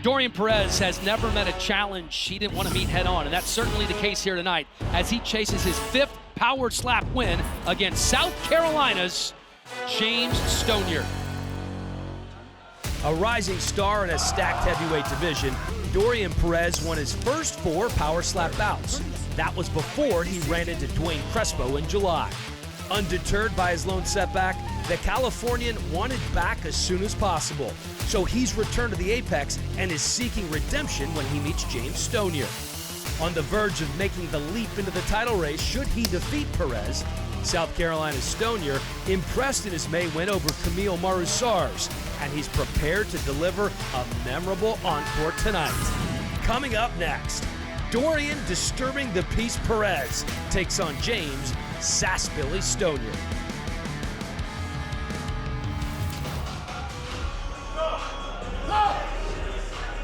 Dorian Perez has never met a challenge he didn't want to meet head-on, and that's certainly the case here tonight as he chases his 5th power slap win against South Carolina's James Stonier. A rising star in a stacked heavyweight division, Dorian Perez won his first 4 power slap bouts. That was before he ran into Dwayne Crespo in July. Undeterred by his lone setback, the Californian wanted back as soon as possible. So he's returned to the Apex and is seeking redemption when he meets James Stonier. On the verge of making the leap into the title race should he defeat Perez, South Carolina's Stonier impressed in his May win over Camille Marusars, and he's prepared to deliver a memorable encore tonight. Coming up next, Dorian disturbing the peace Perez takes on James Sass Billy Stonier.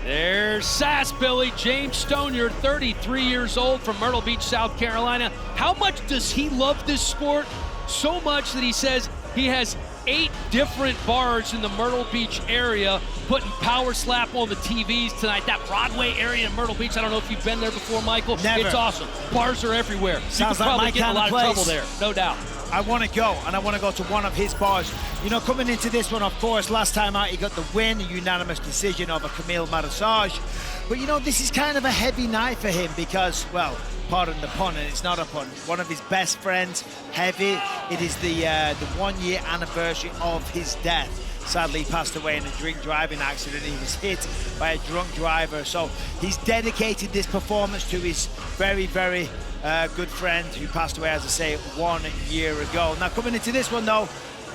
There's Sass Billy, James Stonier, 33 years old from Myrtle Beach, South Carolina. How much does he love this sport? So much that he says he has 8 different bars in the Myrtle Beach area putting power slap on the TVs tonight. That Broadway area in Myrtle Beach, I don't know if you've been there before, Michael. Never. It's awesome. Bars are everywhere. Sounds you could like probably my get in a kind lot of of place. trouble there, no doubt. I want to go, and I want to go to one of his bars. You know, coming into this one, of course, last time out he got the win, a unanimous decision over Camille Marusage. But you know, this is kind of a heavy night for him because, well, pardon the pun, and it's not a pun, one of his best friends, Heavy. It is the 1-year anniversary of his death. Sadly, he passed away in a drink driving accident. He was hit by a drunk driver. So he's dedicated this performance to his very, very good friend who passed away, as I say, 1 year ago. Now, coming into this one, though,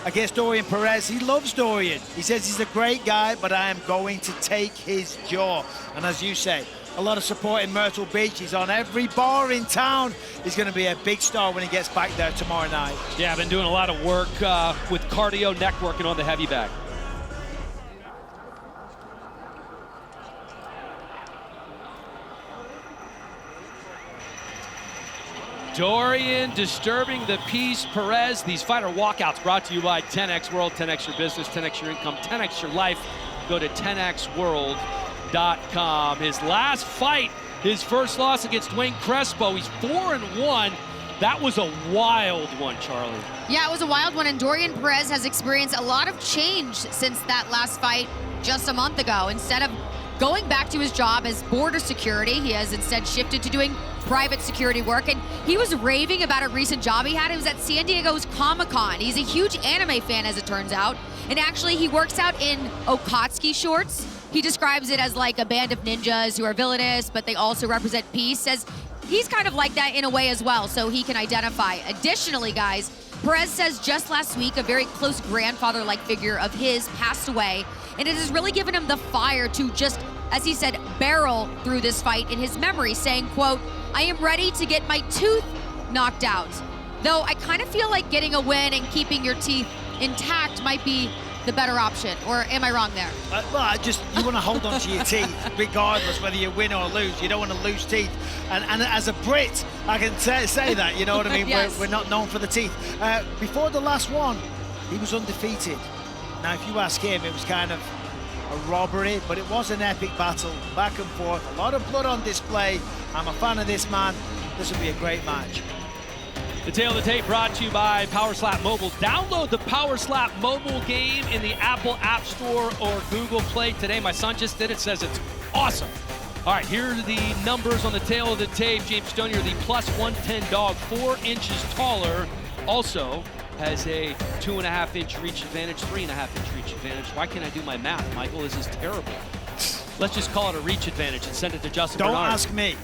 against Dorian Perez, he loves Dorian. He says he's a great guy, but I am going to take his jaw. And as you say, a lot of support in Myrtle Beach. He's on every bar in town. He's going to be a big star when he gets back there tomorrow night. Yeah, I've been doing a lot of work with cardio networking on the heavy bag. Dorian disturbing the peace, Perez. These fighter walkouts brought to you by 10X World, 10X your business, 10X your income, 10X your life. Go to 10xworld.com. His last fight, his first loss against Dwayne Crespo. He's 4-1. That was a wild one, Charlie. Yeah, it was a wild one, and Dorian Perez has experienced a lot of change since that last fight just a month ago. Instead of going back to his job as border security, he has instead shifted to doing private security work, and he was raving about a recent job he had. It was at San Diego's Comic-Con. He's a huge anime fan, as it turns out, and actually he works out in Okatsuki shorts. He describes it as like a band of ninjas who are villainous, but they also represent peace. Says he's kind of like that in a way as well, so he can identify. Additionally, guys, Perez says just last week a very close grandfather-like figure of his passed away, and it has really given him the fire to just, as he said, barrel through this fight in his memory, saying, quote, "I am ready to get my tooth knocked out. Though I kind of feel like getting a win and keeping your teeth intact might be the better option." Or am I wrong there? Well, you want to hold on to your teeth, regardless whether you win or lose. You don't want to lose teeth. And as a Brit, I can say that, you know what I mean? Yes. We're not known for the teeth. Before the last one, he was undefeated. Now, if you ask him, it was kind of a robbery, but it was an epic battle, back and forth, a lot of blood on display. I'm a fan of this man. This will be a great match. The tail of the tape brought to you by Power Slap Mobile. Download the Power Slap mobile game in the Apple App Store or Google Play today. My son just did it, says it's awesome. All right, here are the numbers on the tail of the tape. James Stonier, the plus 110 dog, 4 inches taller. Also has a 2.5-inch reach advantage, 3.5-inch reach advantage. Why can't I do my math, Michael? This is terrible. Let's just call it a reach advantage and send it to Justin Don't Bernard. ask me.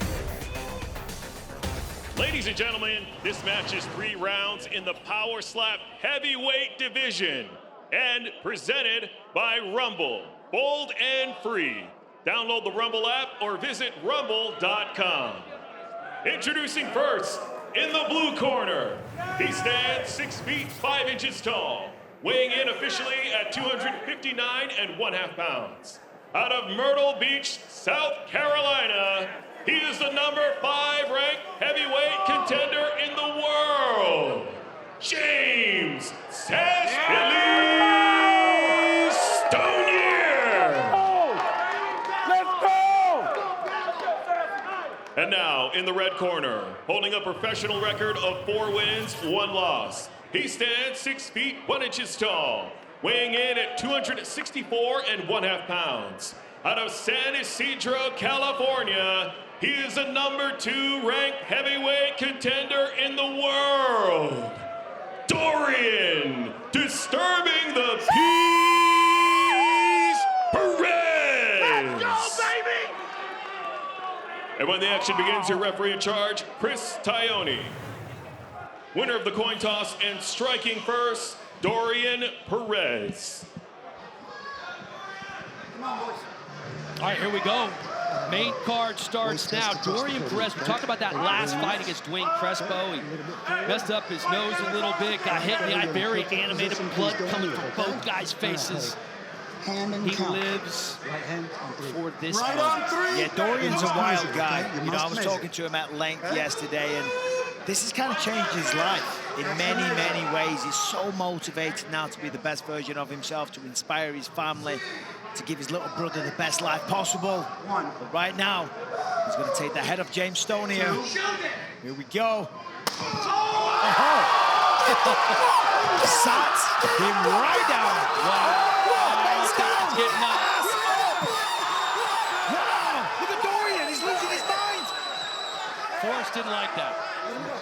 Ladies and gentlemen, this match is 3 rounds in the Power Slap Heavyweight Division and presented by Rumble. Bold and free. Download the Rumble app or visit rumble.com. Introducing first, in the blue corner, he stands 6 feet 5 inches tall, weighing in officially at 259.5 pounds. Out of Myrtle Beach, South Carolina, he is the number 5 ranked heavyweight contender in the world, James Stonier. Let's And now, in the red corner, holding a professional record of 4 wins, 1 loss. He stands 6 feet 1 inches tall, weighing in at 264 1/2 pounds. Out of San Isidro, California, he is a number 2 ranked heavyweight contender in the world. Dorian, disturbing the peace, Perez. Let's go, baby! And when the action begins, your referee in charge, Chris Tione. Winner of the coin toss and striking first, Dorian Perez. All right, here we go. Main card starts now. Dorian Perez, we talked about that last fight against Dwayne Crespo. He messed up his nose a little bit, got hit in the eye, very animated, blood coming from both guys' faces. He lives for this moment. Yeah, Dorian's a wild guy. You know, I was talking to him at length yesterday, and this has kind of changed his life in many, many ways. He's so motivated now to be the best version of himself, to inspire his family, to give his little brother the best life possible. But right now, he's going to take the head of James Stonier. Here we go. Sat him right down. Wow. Getting up. Wow, look at Dorian, he's losing his mind. Forrest didn't like that.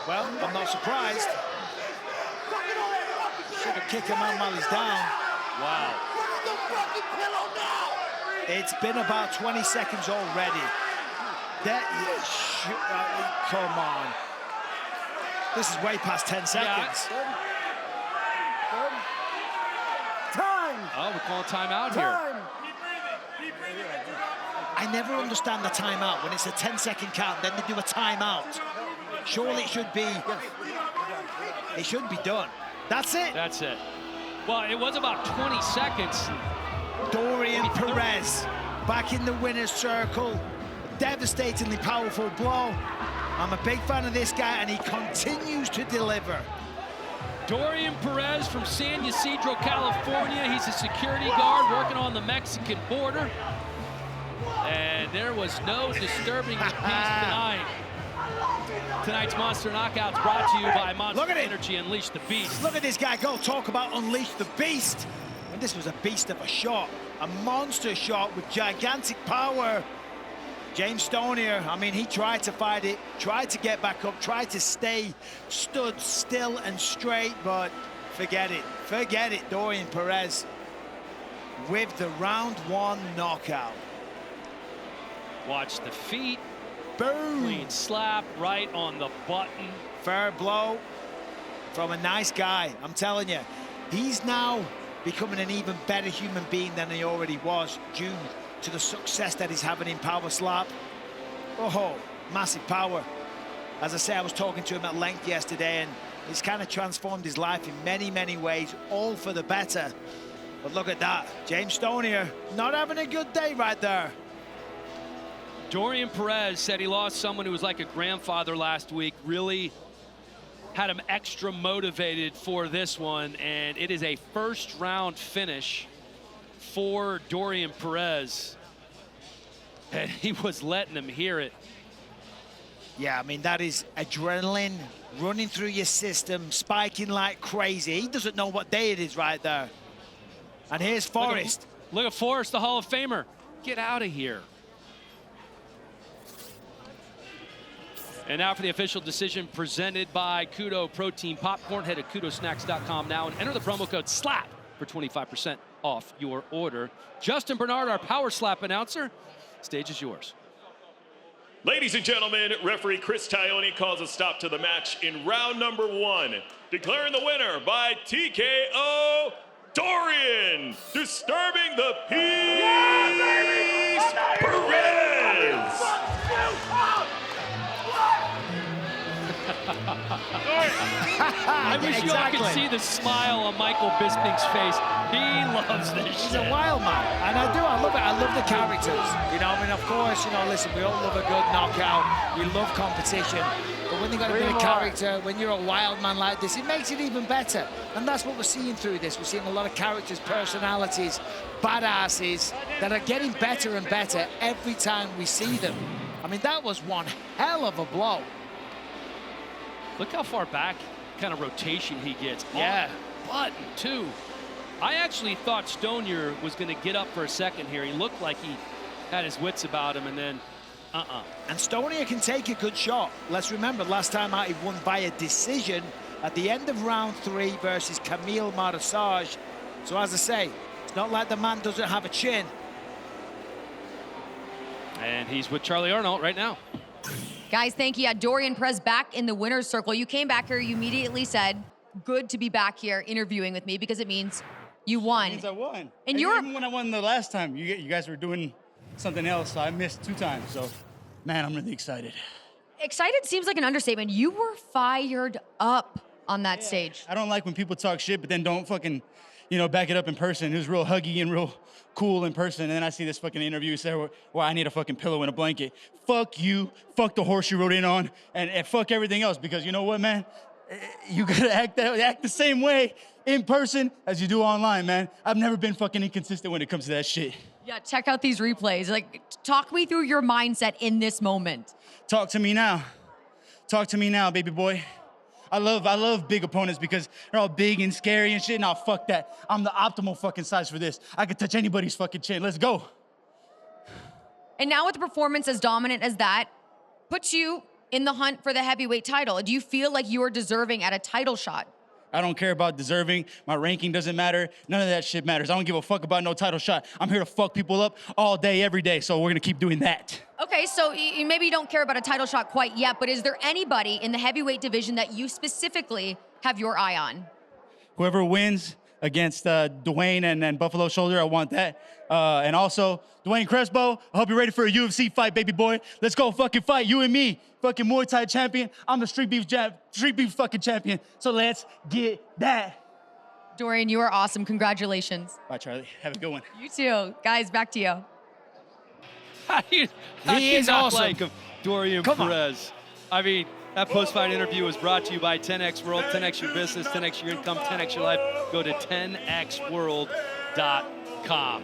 Well, I'm not surprised. Should have kicked him out while he's down. Wow. It's been about 20 seconds already. Come on. This is way past 10 seconds. Time! Oh, we're calling timeout here. I never understand the timeout. When it's a 10-second count, then they do a timeout. Surely it should be done. That's it. That's it. Well, it was about 20 seconds. Dorian Perez back in the winner's circle. Devastatingly powerful blow. I'm a big fan of this guy, and he continues to deliver. Dorian Perez from San Isidro, California. He's a security guard working on the Mexican border. And there was no disturbing the peace tonight. Tonight's Monster Knockouts brought to you by Monster Energy. Unleash the Beast. Look at this guy go. Talk about Unleash the Beast. And this was a beast of a shot. A monster shot with gigantic power. James Stonier, I mean, he tried to fight it, tried to get back up, tried to stay stood still and straight, but forget it. Forget it, Dorian Perez with the round 1 knockout. Watch the feet. Boom. Clean slap right on the button. Fair blow from a nice guy. I'm telling you, he's now becoming an even better human being than he already was due to the success that he's having in power slap. Oh, massive power. As I say, I was talking to him at length yesterday, and he's kind of transformed his life in many, many ways, all for the better. But look at that, James Stonier not having a good day right there. Dorian Perez said he lost someone who was like a grandfather last week, really had him extra motivated for this one, and it is a first-round finish for Dorian Perez, and he was letting him hear it. Yeah, I mean, that is adrenaline running through your system, spiking like crazy. He doesn't know what day it is right there. And here's Forrest. Look at Forrest, the Hall of Famer. Get out of here. And now for the official decision presented by Kudo Protein Popcorn. Head to kudosnacks.com now and enter the promo code SLAP for 25% off your order. Justin Bernard, our Power Slap announcer. Stage is yours. Ladies and gentlemen, referee Chris Tione calls a stop to the match in round number 1. Declaring the winner by TKO, Dorian, disturbing the peace, Perez. I wish you all could see the smile on Michael Bisping's face. He loves this He's shit. a wild man, and I love it. I love the characters. You know, I mean, of course, you know, listen, we all love a good knockout. We love competition. But when you got a bit of character, when you're a wild man like this, it makes it even better. And that's what we're seeing through this. We're seeing a lot of characters, personalities, badasses that are getting better and better every time we see them. I mean, that was one hell of a blow. Look how far back kind of rotation he gets. Yeah. Button, too. I actually thought Stonier was going to get up for a second here. He looked like he had his wits about him, and then And Stonier can take a good shot. Let's remember, last time out he won via decision at the end of round 3 versus Camille Marsage. So as I say, it's not like the man doesn't have a chin. And he's with Charlie Arnold right now. Guys, thank you. Dorian Perez back in the winner's circle. You came back here, you immediately said, good to be back here interviewing with me because it means you won. It means I won. And you're even when I won the last time, you guys were doing something else, so I missed 2 times. So, man, I'm really excited. excited seems like an understatement. You were fired up on that stage. I don't like when people talk shit, but then don't fucking, back it up in person. It was real huggy and real cool in person. And then I see this fucking interview say, well, I need a fucking pillow and a blanket. Fuck you, fuck the horse you rode in on, and fuck everything else. Because you know what, man? You gotta act the same way in person as you do online, man. I've never been fucking inconsistent when it comes to that shit. Yeah, check out these replays. Like, talk me through your mindset in this moment. Talk to me now. Talk to me now, baby boy. I love big opponents because they're all big and scary and shit. Nah, fuck that. I'm the optimal fucking size for this. I could touch anybody's fucking chin. Let's go. And now with a performance as dominant as that, puts you in the hunt for the heavyweight title. Do you feel like you are deserving at a title shot? I don't care about deserving. My ranking doesn't matter. None of that shit matters. I don't give a fuck about no title shot. I'm here to fuck people up all day, every day. So we're gonna keep doing that. Okay, so maybe you don't care about a title shot quite yet, but is there anybody in the heavyweight division that you specifically have your eye on? Whoever wins against Dwayne and Buffalo Shoulder, I want that. And also, Dwayne Crespo, I hope you're ready for a UFC fight, baby boy. Let's go fucking fight, you and me. Fucking Muay Thai champion. I'm the street beef fucking champion. So let's get that. Dorian, you are awesome. Congratulations. Bye, Charlie. Have a good one. You too. Guys, back to you. How do you is not awesome. like Dorian Come on. Perez? I mean, that post-fight interview was brought to you by 10X World, 10X your business, 10X your income, 10X your life. Go to 10xworld.com.